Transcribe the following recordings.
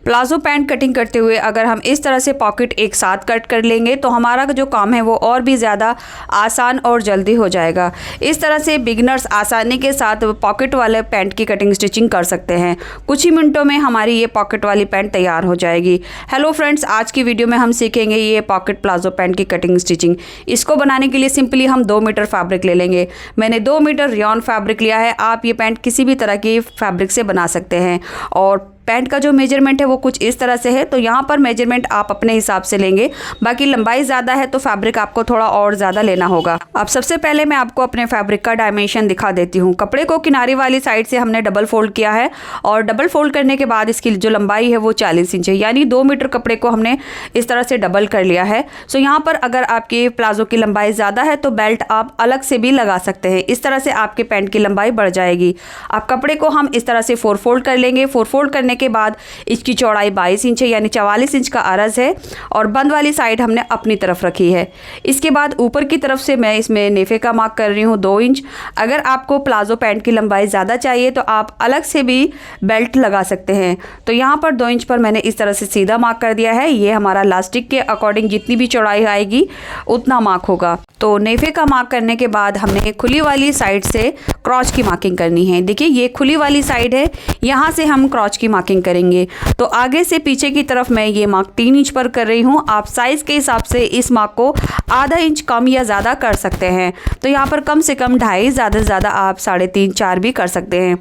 Palazzo pant cutting करते हुए अगर हम इस तरह से पॉकेट एक साथ कट कर लेंगे तो हमारा जो काम है वो और भी ज़्यादा आसान और जल्दी हो जाएगा। इस तरह से बिगनर्स आसानी के साथ पॉकेट वाले पैंट की कटिंग स्टिचिंग कर सकते हैं। कुछ ही मिनटों में हमारी ये पॉकेट वाली पैंट तैयार हो जाएगी। हेलो फ्रेंड्स, आज की वीडियो में हम सीखेंगे ये पॉकेट प्लाजो पैंट की कटिंग स्टिचिंग। इसको बनाने के लिए सिंपली हम 2 मीटर फैब्रिक ले लेंगे। मैंने 2 मीटर रियॉन फैब्रिक लिया है। आप ये पैंट किसी भी तरह की फैब्रिक से बना सकते हैं और पैंट का जो मेजरमेंट है वो कुछ इस तरह से है। तो यहाँ पर मेजरमेंट आप अपने हिसाब से लेंगे। बाकी लंबाई ज़्यादा है तो फैब्रिक आपको थोड़ा और ज़्यादा लेना होगा। अब सबसे पहले मैं आपको अपने फैब्रिक का डायमेंशन दिखा देती हूँ। कपड़े को किनारे वाली साइड से हमने डबल फोल्ड किया है और डबल फोल्ड करने के बाद इसकी जो लंबाई है वो 40 इंच है, यानी 2 मीटर कपड़े को हमने इस तरह से डबल कर लिया है। सो यहाँ पर अगर आपकी प्लाजो की लंबाई ज़्यादा है तो बेल्ट आप अलग से भी लगा सकते हैं। इस तरह से आपके पैंट की लंबाई बढ़ जाएगी। अब कपड़े को हम इस तरह से 4 फोल्ड कर लेंगे। 4 फोल्ड करने के बाद इसकी चौड़ाई 22 इंच है, यानी 44 इंच का अरज है और बंद वाली साइड हमने अपनी तरफ रखी है। इसके बाद ऊपर की तरफ से मैं इसमें नेफे का मार्क कर रही हूँ 2 इंच। अगर आपको प्लाजो पैंट की लंबाई ज़्यादा चाहिए तो आप अलग से भी बेल्ट लगा सकते हैं। तो यहाँ पर 2 इंच पर मैंने इस तरह से सीधा मार्क कर दिया है। ये हमारा लास्टिक के अकॉर्डिंग जितनी भी चौड़ाई आएगी उतना मार्क होगा। तो नेफे का मार्क करने के बाद हमने खुली वाली साइड से क्रॉच की मार्किंग करनी है। देखिए ये खुली वाली साइड है, यहाँ से हम क्रॉच की मार्किंग करेंगे। तो आगे से पीछे की तरफ मैं ये मार्क 3 इंच पर कर रही हूँ। आप साइज़ के हिसाब से इस मार्क को आधा इंच कम या ज़्यादा कर सकते हैं। तो यहाँ पर कम से कम 2.5, ज़्यादा से ज़्यादा आप 3.5 4 भी कर सकते हैं।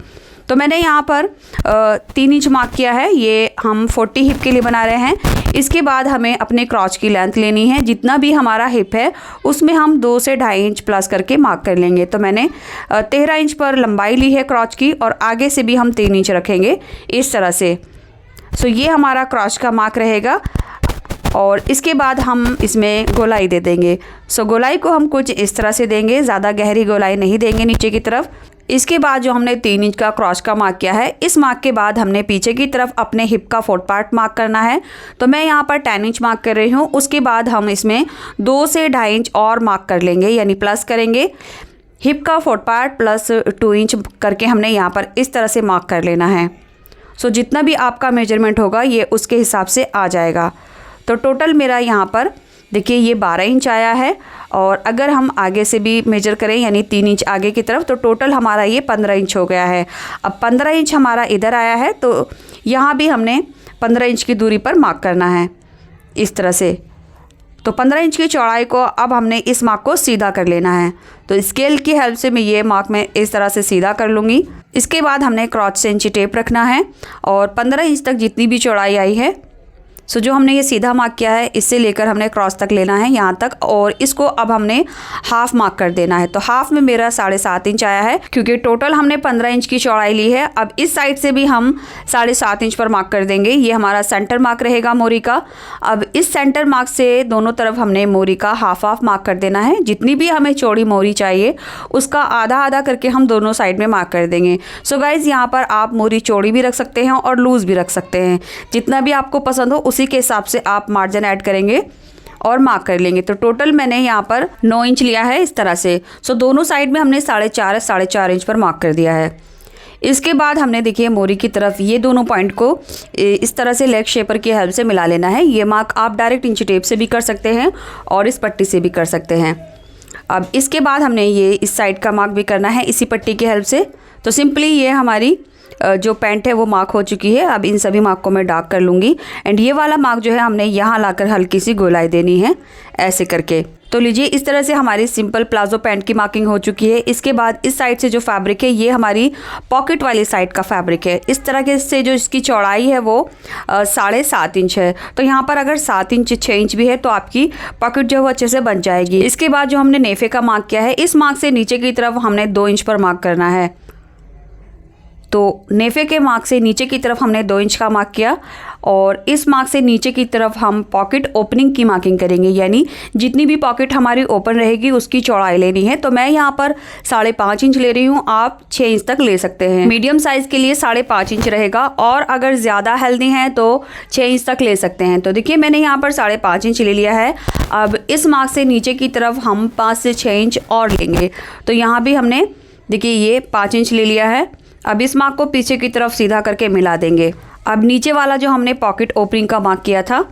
तो मैंने यहाँ पर 3 इंच मार्क किया है। ये हम 40 हिप के लिए बना रहे हैं। इसके बाद हमें अपने क्रॉच की लेंथ लेनी है। जितना भी हमारा हिप है उसमें हम 2 से 2.5 इंच प्लस करके मार्क कर लेंगे। तो मैंने 13 इंच पर लंबाई ली है क्रॉच की और आगे से भी हम 3 इंच रखेंगे इस तरह से। सो ये हमारा क्रॉच का मार्क रहेगा और इसके बाद हम इसमें गोलाई दे देंगे। सो गोलाई को हम कुछ इस तरह से देंगे, ज़्यादा गहरी गोलाई नहीं देंगे नीचे की तरफ। इसके बाद जो हमने 3 इंच का क्रॉच का मार्क किया है, इस मार्क के बाद हमने पीछे की तरफ अपने हिप का 4th पार्ट मार्क करना है। तो मैं यहाँ पर 10 इंच मार्क कर रही हूँ। उसके बाद हम इसमें 2 से 2.5 इंच और मार्क कर लेंगे, यानी प्लस करेंगे। हिप का 4th पार्ट प्लस 2 इंच करके हमने यहाँ पर इस तरह से मार्क कर लेना है। सो जितना भी आपका मेजरमेंट होगा ये उसके हिसाब से आ जाएगा। तो टोटल मेरा यहाँ पर देखिए ये 12 इंच आया है और अगर हम आगे से भी मेजर करें यानी 3 इंच आगे की तरफ तो टोटल हमारा ये 15 इंच हो गया है। अब 15 इंच हमारा इधर आया है तो यहाँ भी हमने 15 इंच की दूरी पर मार्क करना है इस तरह से। तो 15 इंच की चौड़ाई को अब हमने इस मार्क को सीधा कर लेना है। तो स्केल की हेल्प से मैं ये मार्क में इस तरह से सीधा कर लूँगी। इसके बाद हमने क्रॉच से इंची टेप रखना है और 15 इंच तक जितनी भी चौड़ाई आई है, सो जो हमने ये सीधा मार्क किया है इससे लेकर हमने क्रॉस तक लेना है यहाँ तक और इसको अब हमने हाफ मार्क कर देना है। तो हाफ में मेरा 7.5 इंच आया है क्योंकि टोटल हमने 15 इंच की चौड़ाई ली है। अब इस साइड से भी हम 7.5 इंच पर मार्क कर देंगे। ये हमारा सेंटर मार्क रहेगा मोरी का। अब इस सेंटर मार्क से दोनों तरफ हमने मोरी का हाफ मार्क कर देना है। जितनी भी हमें चौड़ी मोरी चाहिए उसका आधा आधा करके हम दोनों साइड में मार्क कर देंगे। सो गाइज यहाँ पर आप मोरी चौड़ी भी रख सकते हैं और लूज़ भी रख सकते हैं, जितना भी आपको पसंद हो उसी के हिसाब से आप मार्जिन ऐड करेंगे और मार्क कर लेंगे। तो टोटल मैंने यहाँ पर 9 इंच लिया है इस तरह से। सो दोनों साइड में हमने 4.5 इंच पर मार्क कर दिया है। इसके बाद हमने देखिए मोरी की तरफ ये दोनों पॉइंट को इस तरह से लेग शेपर की हेल्प से मिला लेना है। ये मार्क आप डायरेक्ट इंची टेप से भी कर सकते हैं और इस पट्टी से भी कर सकते हैं। अब इसके बाद हमने ये इस साइड का मार्क भी करना है इसी पट्टी की हेल्प से। तो सिंपली ये हमारी जो पैंट है वो मार्क हो चुकी है। अब इन सभी मार्क को मैं डार्क कर लूँगी एंड ये वाला मार्क जो है हमने यहाँ लाकर हल्की सी गोलाई देनी है ऐसे करके। तो लीजिए इस तरह से हमारी सिंपल प्लाजो पैंट की मार्किंग हो चुकी है। इसके बाद इस साइड से जो फैब्रिक है ये हमारी पॉकेट वाली साइड का फैब्रिक है। इस तरह से जो इसकी चौड़ाई है वो 7.5 इंच है। तो यहाँ पर अगर 7 इंच 6 इंच भी है तो आपकी पॉकेट जो है वो अच्छे से बन जाएगी। इसके बाद जो हमने नेफे का मार्क किया है इस मार्क से नीचे की तरफ हमने 2 इंच पर मार्क करना है। तो नेफे के मार्क से नीचे की तरफ हमने 2 इंच का मार्क किया और इस मार्क से नीचे की तरफ हम पॉकेट ओपनिंग की मार्किंग करेंगे, यानी जितनी भी पॉकेट हमारी ओपन रहेगी उसकी चौड़ाई लेनी है। तो मैं यहाँ पर 5.5 इंच ले रही हूँ, आप 6 इंच तक ले सकते हैं। मीडियम साइज़ के लिए 5.5 इंच रहेगा और अगर ज़्यादा हेल्दी हैं तो 6 इंच तक ले सकते हैं। तो देखिए मैंने यहाँ पर 5.5 इंच ले लिया है। अब इस मार्क से नीचे की तरफ हम 5 से 6 इंच और लेंगे। तो यहाँ भी हमने देखिए ये 5 इंच ले लिया है। अब इस मार्क को पीछे की तरफ सीधा करके मिला देंगे। अब नीचे वाला जो हमने पॉकेट ओपनिंग का मार्क किया था,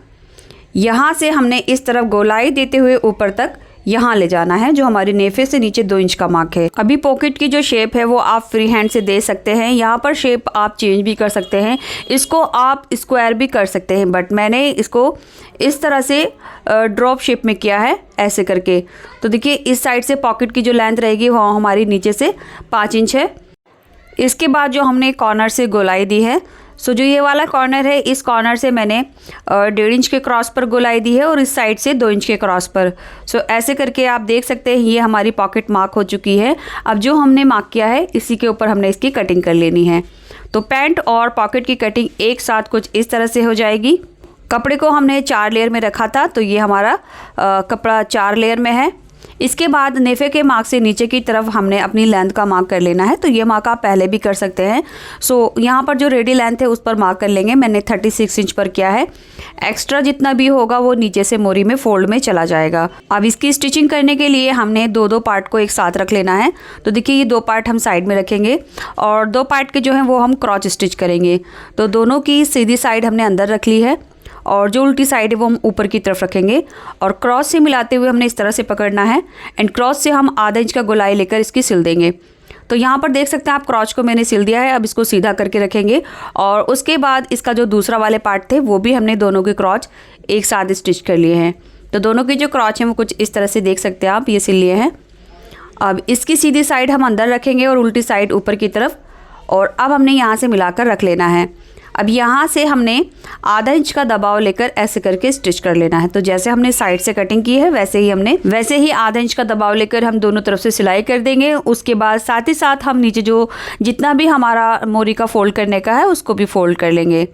यहाँ से हमने इस तरफ गोलाई देते हुए ऊपर तक यहाँ ले जाना है, जो हमारी नेफे से नीचे 2 इंच का मार्क है। अभी पॉकेट की जो शेप है वो आप फ्री हैंड से दे सकते हैं। यहाँ पर शेप आप चेंज भी कर सकते हैं, इसको आप स्क्वायर भी कर सकते हैं, बट मैंने इसको इस तरह से ड्रॉप शेप में किया है, ऐसे करके। तो देखिए इस साइड से पॉकेट की जो लेंथ रहेगी वो हमारी नीचे से 5 इंच है। इसके बाद जो हमने कॉर्नर से गोलाई दी है, सो जो ये वाला कॉर्नर है, इस कॉर्नर से मैंने 1.5 इंच के क्रॉस पर गोलाई दी है और इस साइड से 2 इंच के क्रॉस पर। सो ऐसे करके आप देख सकते हैं ये हमारी पॉकेट मार्क हो चुकी है। अब जो हमने मार्क किया है इसी के ऊपर हमने इसकी कटिंग कर लेनी है। तो पैंट और पॉकेट की कटिंग एक साथ कुछ इस तरह से हो जाएगी। कपड़े को हमने 4 लेयर में रखा था, तो ये हमारा कपड़ा 4 लेयर में है। इसके बाद नेफे के मार्क से नीचे की तरफ हमने अपनी लेंथ का मार्क कर लेना है। तो ये मार्क आप पहले भी कर सकते हैं। सो यहाँ पर जो रेडी लेंथ है उस पर मार्क कर लेंगे। मैंने 36 इंच पर किया है। एक्स्ट्रा जितना भी होगा वो नीचे से मोरी में फोल्ड में चला जाएगा। अब इसकी स्टिचिंग करने के लिए हमने 2-2 पार्ट को एक साथ रख लेना है। तो देखिए ये 2 पार्ट हम साइड में रखेंगे और 2 पार्ट के जो हैं वो हम क्रॉच स्टिच करेंगे। तो दोनों की सीधी साइड हमने अंदर रख ली है और जो उल्टी साइड है वो हम ऊपर की तरफ रखेंगे और क्रॉस से मिलाते हुए हमने इस तरह से पकड़ना है एंड क्रॉस से हम आधा इंच का गोलाई लेकर इसकी सिल देंगे। तो यहाँ पर देख सकते हैं आप क्रॉच को मैंने सिल दिया है। अब इसको सीधा करके रखेंगे और उसके बाद इसका जो दूसरा वाले पार्ट थे वो भी हमने दोनों के क्रॉच एक साथ स्टिच कर लिए हैं। तो दोनों के जो क्रॉच हैं वो कुछ इस तरह से देख सकते हैं आप, ये सिल लिए हैं। अब इसकी सीधी साइड हम अंदर रखेंगे और उल्टी साइड ऊपर की तरफ, और अब हमने यहाँ से मिलाकर रख लेना है। अब यहाँ से हमने आधा इंच का दबाव लेकर ऐसे करके स्टिच कर लेना है। तो जैसे हमने साइड से कटिंग की है वैसे ही आधा इंच का दबाव लेकर हम दोनों तरफ से सिलाई कर देंगे। उसके बाद साथ ही साथ हम नीचे जो जितना भी हमारा मोरी का फोल्ड करने का है उसको भी फोल्ड कर लेंगे।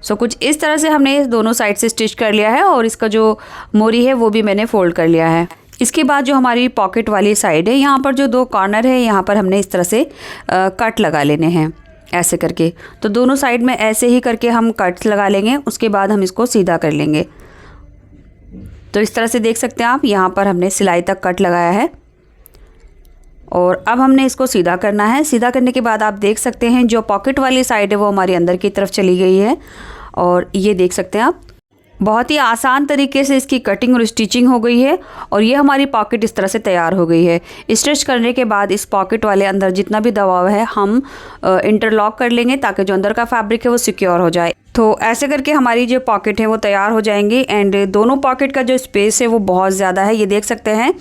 सो कुछ इस तरह से हमने दोनों साइड से स्टिच कर लिया है और इसका जो मोरी है वो भी मैंने फोल्ड कर लिया है। इसके बाद जो हमारी पॉकेट वाली साइड है, यहाँ पर जो 2 कॉर्नर है यहाँ पर हमने इस तरह से कट लगा लेने हैं ऐसे करके। तो दोनों साइड में ऐसे ही करके हम कट्स लगा लेंगे। उसके बाद हम इसको सीधा कर लेंगे। तो इस तरह से देख सकते हैं आप, यहाँ पर हमने सिलाई तक कट लगाया है और अब हमने इसको सीधा करना है। सीधा करने के बाद आप देख सकते हैं जो पॉकेट वाली साइड है वो हमारी अंदर की तरफ चली गई है और ये देख सकते हैं आप, बहुत ही आसान तरीके से इसकी कटिंग और स्टिचिंग हो गई है और ये हमारी पॉकेट इस तरह से तैयार हो गई है। स्टिच करने के बाद इस पॉकेट वाले अंदर जितना भी दबाव है हम इंटरलॉक कर लेंगे ताकि जो अंदर का फैब्रिक है वो सिक्योर हो जाए। तो ऐसे करके हमारी जो पॉकेट है वो तैयार हो जाएंगी एंड दोनों पॉकेट का जो स्पेस है वो बहुत ज़्यादा है। ये देख सकते हैं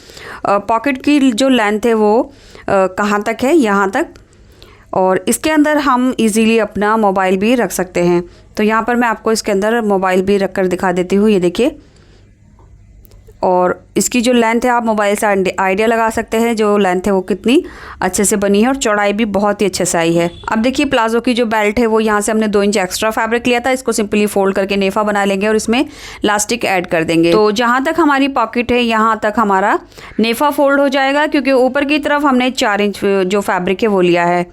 पॉकेट की जो लेंथ है वो कहाँ तक है, यहाँ तक, और इसके अंदर हम इजीली अपना मोबाइल भी रख सकते हैं। तो यहाँ पर मैं आपको इसके अंदर मोबाइल भी रख कर दिखा देती हूँ, ये देखिए। और इसकी जो लेंथ है आप मोबाइल से आइडिया लगा सकते हैं जो लेंथ है वो कितनी अच्छे से बनी है और चौड़ाई भी बहुत ही अच्छे से आई है। अब देखिए प्लाजो की जो बेल्ट है वो यहाँ से हमने 2 इंच एक्स्ट्रा फैब्रिक लिया था, इसको सिंपली फोल्ड करके नेफा बना लेंगे और इसमें लास्टिक ऐड कर देंगे। तो जहाँ तक हमारी पॉकेट है यहाँ तक हमारा नेफा फोल्ड हो जाएगा क्योंकि ऊपर की तरफ हमने 4 इंच जो फैब्रिक है वो लिया है।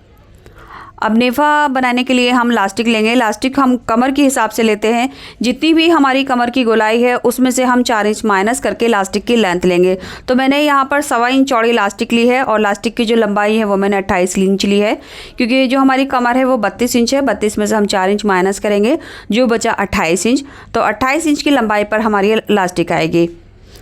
अब नेफा बनाने के लिए हम लास्टिक लेंगे। लास्टिक हम कमर के हिसाब से लेते हैं, जितनी भी हमारी कमर की गोलाई है उसमें से हम 4 इंच माइनस करके लास्टिक की लेंथ लेंगे। तो मैंने यहाँ पर 1.25 इंच चौड़ी लास्टिक ली है और लास्टिक की जो लंबाई है वो मैंने 28 इंच ली है क्योंकि जो हमारी कमर है वो 32 इंच है। 32 में से हम 4 इंच माइनस करेंगे, जो बचा 28 इंच। तो 28 इंच की लंबाई पर हमारी लास्टिक आएगी।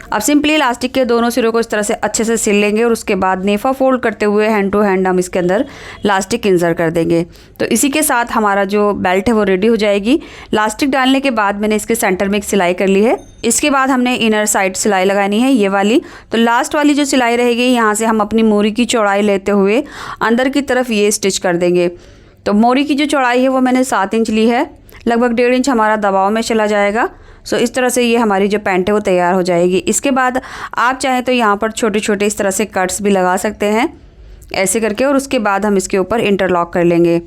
अब सिंपली इलास्टिक के दोनों सिरों को इस तरह से अच्छे से सिल लेंगे और उसके बाद नेफा फोल्ड करते हुए हैंड टू हैंड हम इसके अंदर लास्टिक इंसर्ट कर देंगे। तो इसी के साथ हमारा जो बेल्ट है वो रेडी हो जाएगी। लास्टिक डालने के बाद मैंने इसके सेंटर में एक सिलाई कर ली है। इसके बाद हमने इनर साइड सिलाई लगानी है, ये वाली। तो लास्ट वाली जो सिलाई रहेगी यहाँ से हम अपनी मोरी की चौड़ाई लेते हुए अंदर की तरफ ये स्टिच कर देंगे। तो मोरी की जो चौड़ाई है वो मैंने 7 इंच ली है, लगभग 1.5 इंच हमारा दबाव में चला जाएगा। सो इस तरह से ये हमारी जो पैंट है वो तैयार हो जाएगी। इसके बाद आप चाहें तो यहाँ पर छोटे छोटे इस तरह से कट्स भी लगा सकते हैं ऐसे करके, और उसके बाद हम इसके ऊपर इंटरलॉक कर लेंगे।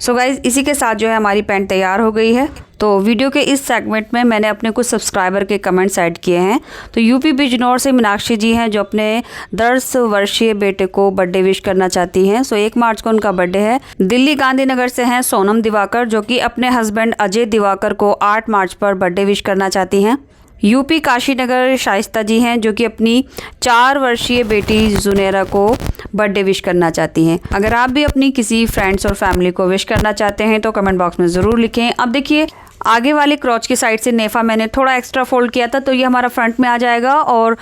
सो गाइज़, इसी के साथ जो है हमारी पैंट तैयार हो गई है। तो वीडियो के इस सेगमेंट में मैंने अपने कुछ सब्सक्राइबर के कमेंट्स ऐड किए हैं। तो यूपी बिजनौर से मीनाक्षी जी हैं जो अपने 10 वर्षीय बेटे को बर्थडे विश करना चाहती हैं। सो 1 मार्च को उनका बर्थडे है। दिल्ली गांधीनगर से हैं सोनम दिवाकर जो कि अपने हस्बैंड अजय दिवाकर को 8 मार्च पर बर्थडे विश करना चाहती हैं। यूपी काशीनगर शाइस्ता जी हैं, जो कि अपनी 4 वर्षीय बेटी जुनेरा को बर्थडे विश करना चाहती हैं। अगर आप भी अपनी किसी फ्रेंड्स और फैमिली को विश करना चाहते हैं तो कमेंट बॉक्स में ज़रूर लिखें। अब देखिए, आगे वाले क्रॉच की साइड से नेफा मैंने थोड़ा एक्स्ट्रा फोल्ड किया था, तो ये हमारा फ्रंट में आ जाएगा और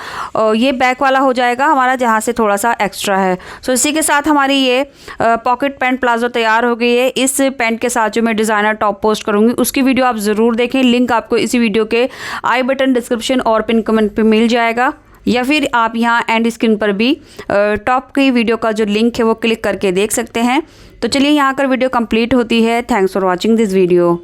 ये बैक वाला हो जाएगा हमारा, जहाँ से थोड़ा सा एक्स्ट्रा है। सो इसी के साथ हमारी ये पॉकेट पैंट प्लाजो तैयार हो गई है। इस पैंट के साथ जो मैं डिज़ाइनर टॉप पोस्ट करूँगी उसकी वीडियो आप ज़रूर देखें। लिंक आपको इसी वीडियो के आई बटन, डिस्क्रिप्शन और पिन कमेंट पर मिल जाएगा, या फिर आप यहाँ एंड स्क्रीन पर भी टॉप की वीडियो का जो लिंक है वो क्लिक करके देख सकते हैं। तो चलिए, यहाँ कर वीडियो कंप्लीट होती है। Thanks for watching this video.